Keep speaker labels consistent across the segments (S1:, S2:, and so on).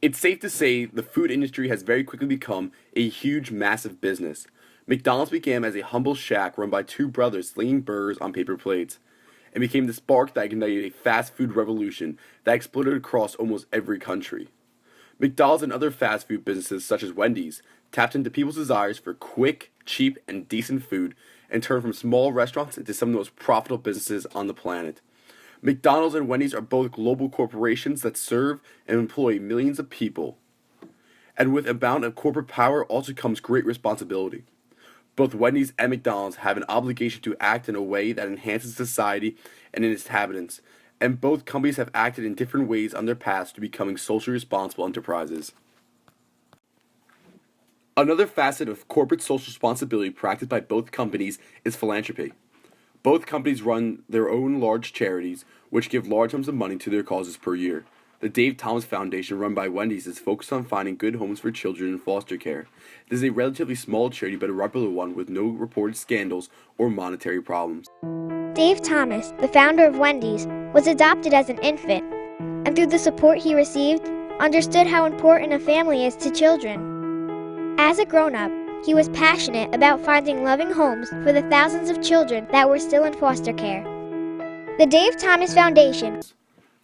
S1: It's safe to say the food industry has very quickly become a huge, massive business. McDonald's began as a humble shack run by two brothers slinging burgers on paper plates, and became the spark that ignited a fast food revolution that exploded across almost every country. McDonald's and other fast food businesses such as Wendy's tapped into people's desires for quick, cheap, and decent food and turned from small restaurants into some of the most profitable businesses on the planet. McDonald's and Wendy's are both global corporations that serve and employ millions of people. And with a amount of corporate power also comes great responsibility. Both Wendy's and McDonald's have an obligation to act in a way that enhances society and its inhabitants, and both companies have acted in different ways on their paths to becoming socially responsible enterprises. Another facet of corporate social responsibility practiced by both companies is philanthropy. Both companies run their own large charities, which give large sums of money to their causes per year. The Dave Thomas Foundation, run by Wendy's, is focused on finding good homes for children in foster care. This is a relatively small charity, but a reputable one with no reported scandals or monetary problems.
S2: Dave Thomas, the founder of Wendy's, was adopted as an infant, and through the support he received, understood how important a family is to children. As a grown-up, he was passionate about finding loving homes for the thousands of children that were still in foster care. The Dave Thomas Foundation.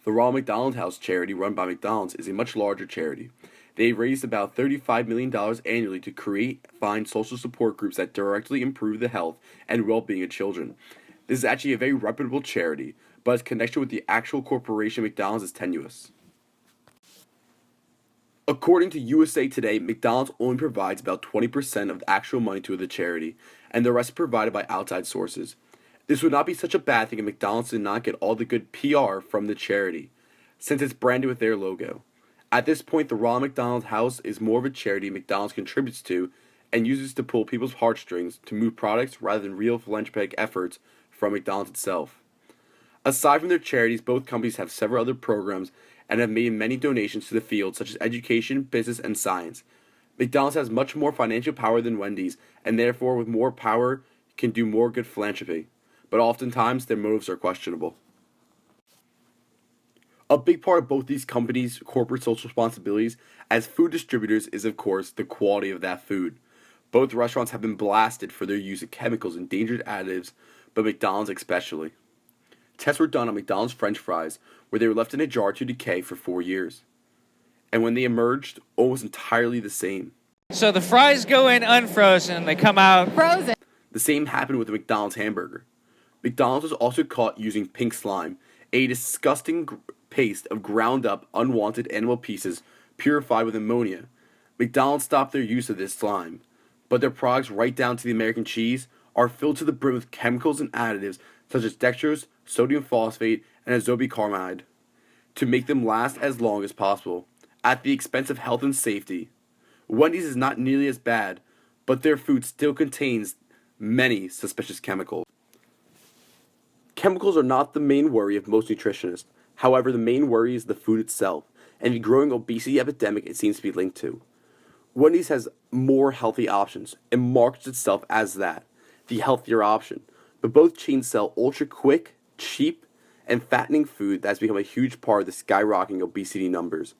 S1: The Ronald McDonald House charity, run by McDonald's, is a much larger charity. They raised about $35 million annually to create and find social support groups that directly improve the health and well-being of children. This is actually a very reputable charity, but its connection with the actual corporation McDonald's is tenuous. According to USA Today, McDonald's only provides about 20% of the actual money to the charity, and the rest is provided by outside sources. This would not be such a bad thing if McDonald's did not get all the good PR from the charity, since it's branded with their logo. At this point, the Ronald McDonald House is more of a charity McDonald's contributes to and uses to pull people's heartstrings to move products rather than real philanthropic efforts from McDonald's itself. Aside from their charities, both companies have several other programs and have made many donations to the field such as education, business, and science. McDonald's has much more financial power than Wendy's, and therefore with more power can do more good philanthropy, but oftentimes their motives are questionable. A big part of both these companies' corporate social responsibilities as food distributors is, of course, the quality of that food. Both restaurants have been blasted for their use of chemicals and dangerous additives, but McDonald's especially. Tests were done on McDonald's French fries, where they were left in a jar to decay for 4 years. And when they emerged, almost entirely the same.
S3: So the fries go in unfrozen, they come out frozen.
S1: The same happened with the McDonald's hamburger. McDonald's was also caught using pink slime, a disgusting paste of ground up, unwanted animal pieces purified with ammonia. McDonald's stopped their use of this slime, but their products, right down to the American cheese, are filled to the brim with chemicals and additives such as dextrose, sodium phosphate, and azobicarbamide to make them last as long as possible, at the expense of health and safety. Wendy's is not nearly as bad, but their food still contains many suspicious chemicals. Chemicals are not the main worry of most nutritionists. However, the main worry is the food itself, and the growing obesity epidemic it seems to be linked to. Wendy's has more healthy options, and markets itself as that, the healthier option. But both chains sell ultra-quick, cheap, and fattening food that has become a huge part of the skyrocketing obesity numbers.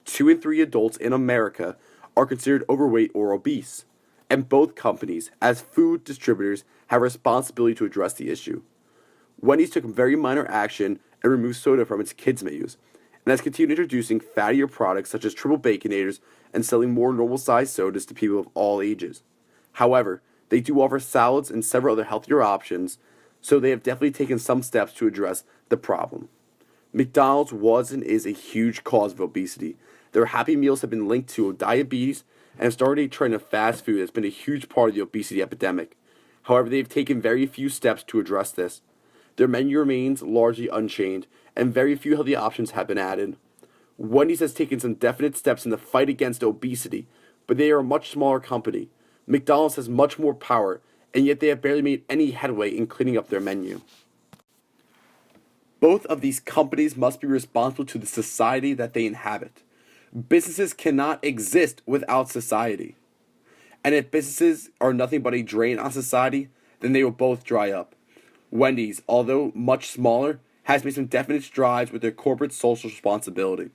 S1: 2 in 3 adults in America are considered overweight or obese, and both companies, as food distributors, have a responsibility to address the issue. Wendy's took very minor action and removed soda from its kids' menus, and has continued introducing fattier products such as triple baconators and selling more normal-sized sodas to people of all ages. However, they do offer salads and several other healthier options, so they have definitely taken some steps to address the problem. McDonald's was and is a huge cause of obesity. Their Happy Meals have been linked to diabetes and have started a trend of fast food that has been a huge part of the obesity epidemic. However, they have taken very few steps to address this. Their menu remains largely unchanged, and very few healthy options have been added. Wendy's has taken some definite steps in the fight against obesity, but they are a much smaller company. McDonald's has much more power, and yet they have barely made any headway in cleaning up their menu. Both of these companies must be responsible to the society that they inhabit. Businesses cannot exist without society. And if businesses are nothing but a drain on society, then they will both dry up. Wendy's, although much smaller, has made some definite strides with their corporate social responsibility.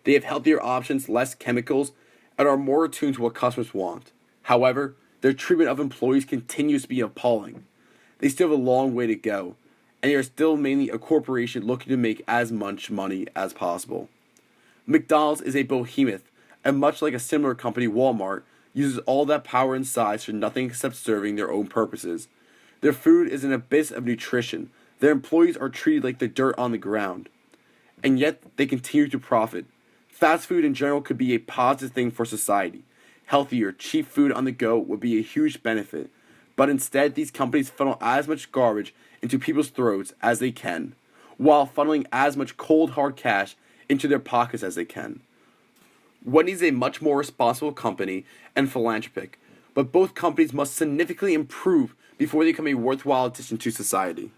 S1: They have healthier options, less chemicals, and are more attuned to what customers want. However, their treatment of employees continues to be appalling. They still have a long way to go, and they are still mainly a corporation looking to make as much money as possible. McDonald's is a behemoth, and much like a similar company, Walmart, uses all that power and size for nothing except serving their own purposes. Their food is an abyss of nutrition. Their employees are treated like the dirt on the ground. And yet, they continue to profit. Fast food in general could be a positive thing for society. Healthier, cheap food on the go would be a huge benefit. But instead, these companies funnel as much garbage into people's throats as they can, while funneling as much cold, hard cash into their pockets as they can. Wendy's is a much more responsible company and philanthropic, but both companies must significantly improve before they become a worthwhile addition to society.